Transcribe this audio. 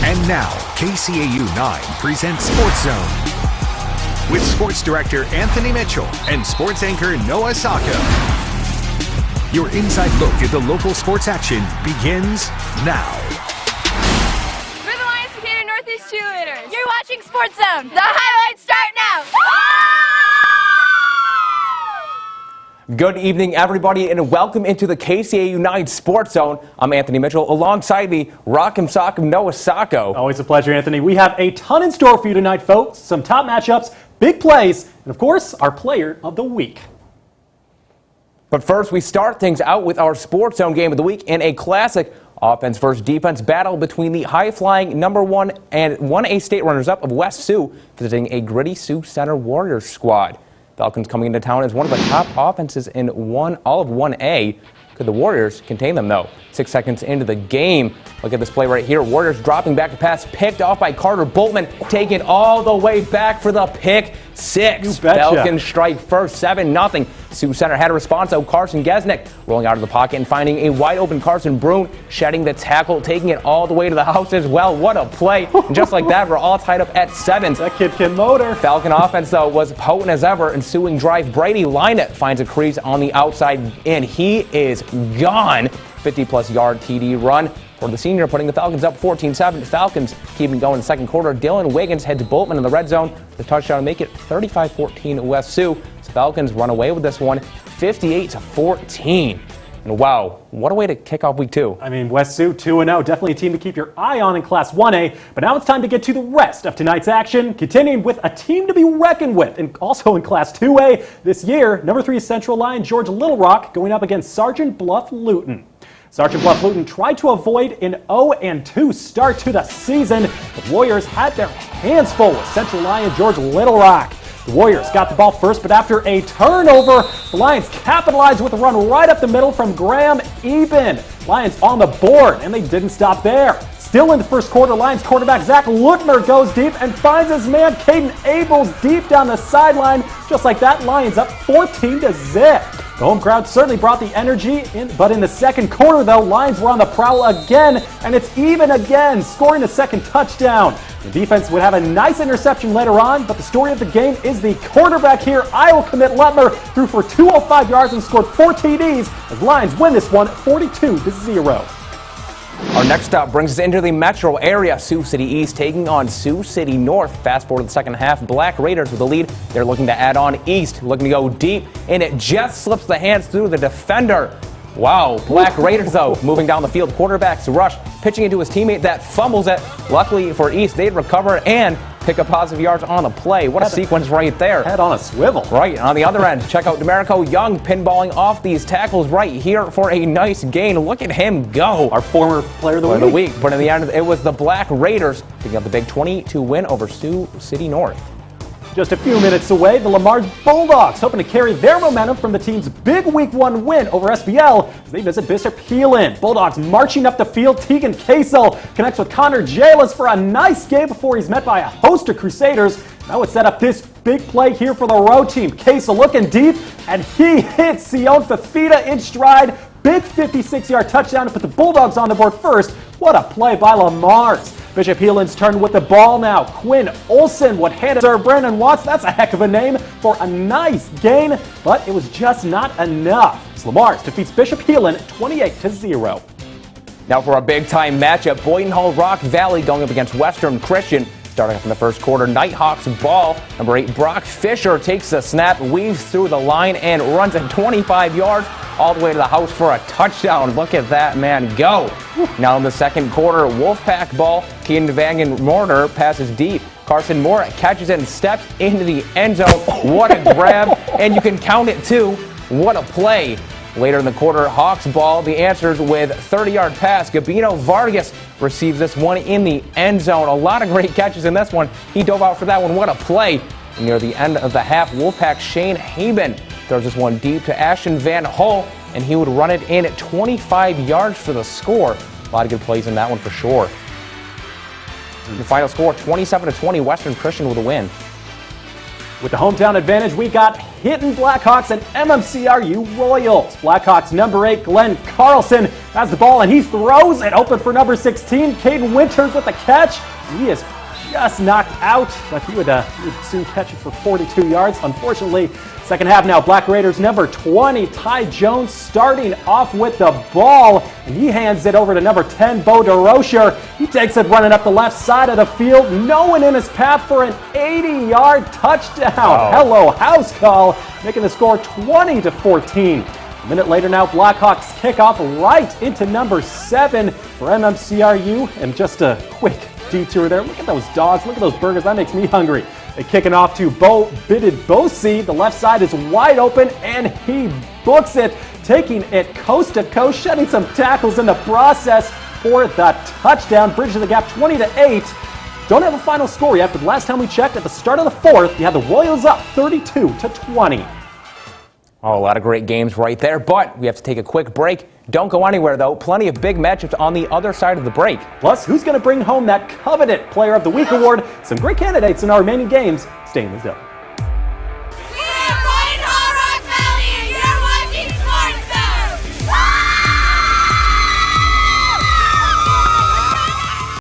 And now, KCAU-9 presents SportsZone with Sports Director Anthony Mitchell and Sports Anchor Noah Sacco. Your inside look at the local sports action begins now. We're the Lions Decatur Northeast cheerleaders. You're watching SportsZone. The highlights start now. Good evening, everybody, and welcome into the KCAU-9 Sports Zone. I'm Anthony Mitchell. Alongside me, Rock'em Sock'em Noah Sacco. Always a pleasure, Anthony. We have a ton in store for you tonight, folks. Some top matchups, big plays, and of course, our player of the week. But first, we start things out with our Sports Zone game of the week in a classic offense versus defense battle between the high-flying #1 and 1A state runners-up of West Sioux visiting a gritty Sioux Center Warriors squad. Falcons coming into town as one of the top offenses in all of 1A. Could the Warriors contain them, though? 6 seconds into the game. Look at this play right here. Warriors dropping back to pass, picked off by Carter Boltman, taken all the way back for the pick six. Falcons strike first, 7-0. Sioux Center had a response, though. Carson Gesnick rolling out of the pocket and finding a wide-open Carson Brune, shedding the tackle, taking it all the way to the house as well. What a play. And just like that, we're all tied up at 7. That kid can motor. Falcon offense, though, was potent as ever. Ensuing drive, Brady Linett finds a crease on the outside, and he is gone. 50-plus yard TD run for the senior, putting the Falcons up 14-7. Falcons keeping going in the second quarter. Dylan Wiggins heads Boltman in the red zone. The touchdown to make it 35-14 West Sioux. So Falcons run away with this one, 58-14. And wow, what a way to kick off week 2. I mean, West Sioux 2-0, definitely a team to keep your eye on in Class 1A. But now it's time to get to the rest of tonight's action, continuing with a team to be reckoned with. And also in Class 2A this year, #3 Central Lyon George Little Rock going up against Sergeant Bluff Luton. Sergeant Bluff Luton tried to avoid an 0-2 start to the season. The Warriors had their hands full with Central Lyon George Little Rock. The Warriors got the ball first, but after a turnover, the Lions capitalized with a run right up the middle from Graham Eben. Lions on the board, and they didn't stop there. Still in the first quarter, Lions quarterback Zach Lutmer goes deep and finds his man Caden Abels deep down the sideline. Just like that, Lions up 14-0. The home crowd certainly brought the energy, but in the second quarter, though, Lions were on the prowl again, and it's even again, scoring a second touchdown. The defense would have a nice interception later on, but the story of the game is the quarterback here, Iowa commit Lutmer, threw for 205 yards and scored 4 TDs as Lions win this one 42-0. Our next stop brings us into the metro area. Sioux City East taking on Sioux City North. Fast forward to the second half. Black Raiders with the lead. They're looking to add on East, looking to go deep, and it just slips the hands through the defender. Wow. Black Raiders, though, moving down the field. Quarterback's rush, pitching into his teammate that fumbles it. Luckily for East, they'd recover and pick up positive yards on the play. What a sequence right there. Head on a swivel. Right, on the other end, check out Demerico Young pinballing off these tackles right here for a nice gain. Look at him go. Our former player of the week. But in the end, it was the Black Raiders picking up the big 22 win over Sioux City North. Just a few minutes away, the Lamar's Bulldogs hoping to carry their momentum from the team's big Week 1 win over SBL as they visit Bishop Heelan. Bulldogs marching up the field. Tegan Kasel connects with Connor Jalis for a nice game before he's met by a host of Crusaders. Now it's set up this big play here for the road team. Kasel looking deep, and he hits Sion Fafita in stride. Big 56-yard touchdown to put the Bulldogs on the board first. What a play by Lamar's. Bishop Heelan's turn with the ball now. Quinn Olson would hand it to Brandon Watts. That's a heck of a name for a nice gain, but it was just not enough. So Lamar's defeats Bishop Heelan 28-0. Now for a big-time matchup, Boynton Hall Rock Valley going up against Western Christian. Starting off in the first quarter, Nighthawks ball. Number 8, Brock Fisher takes the snap, weaves through the line, and runs at 25 yards all the way to the house for a touchdown. Look at that man go. Now in the second quarter, Wolfpack ball. Keenan Van Morner passes deep. Carson Moore catches it and steps into the end zone. What a grab, and you can count it too. What a play. Later in the quarter, Hawks ball. The answers with 30-yard pass. Gabino Vargas receives this one in the end zone. A lot of great catches in this one. He dove out for that one. What a play. And near the end of the half, Wolfpack Shane Haben throws this one deep to Ashton Van Hull, and he would run it in at 25 yards for the score. A lot of good plays in that one for sure. The final score, 27-20, Western Christian with a win. With the hometown advantage, we got Hinton Blackhawks and MMCRU Royals. Blackhawks number 8, Glenn Carlson, has the ball and he throws it open for number 16, Caden Winters with the catch. He is just knocked out, but he would soon catch it for 42 yards. Unfortunately, second half now, Black Raiders number 20, Ty Jones, starting off with the ball, and he hands it over to number 10, Bo DeRocher. He takes it running up the left side of the field, no one in his path for an 80-yard touchdown. Wow. Hello, house call, making the score 20-14. A minute later now, Blackhawks kick off right into number 7 for MMCRU, and just a quick detour there. Look at those dogs, look at those burgers, that makes me hungry. They kicking off to Bo Bosi. The left side is wide open and he books it, taking it coast to coast, shedding some tackles in the process for the touchdown, bridging the gap 20-8. Don't have a final score yet, but last time we checked at the start of the fourth, you had the Royals up 32-20. Oh, a lot of great games right there, but we have to take a quick break. Don't go anywhere, though. Plenty of big matchups on the other side of the break. Plus, who's going to bring home that coveted Player of the Week award? Some great candidates in our remaining games. Stay in the zone.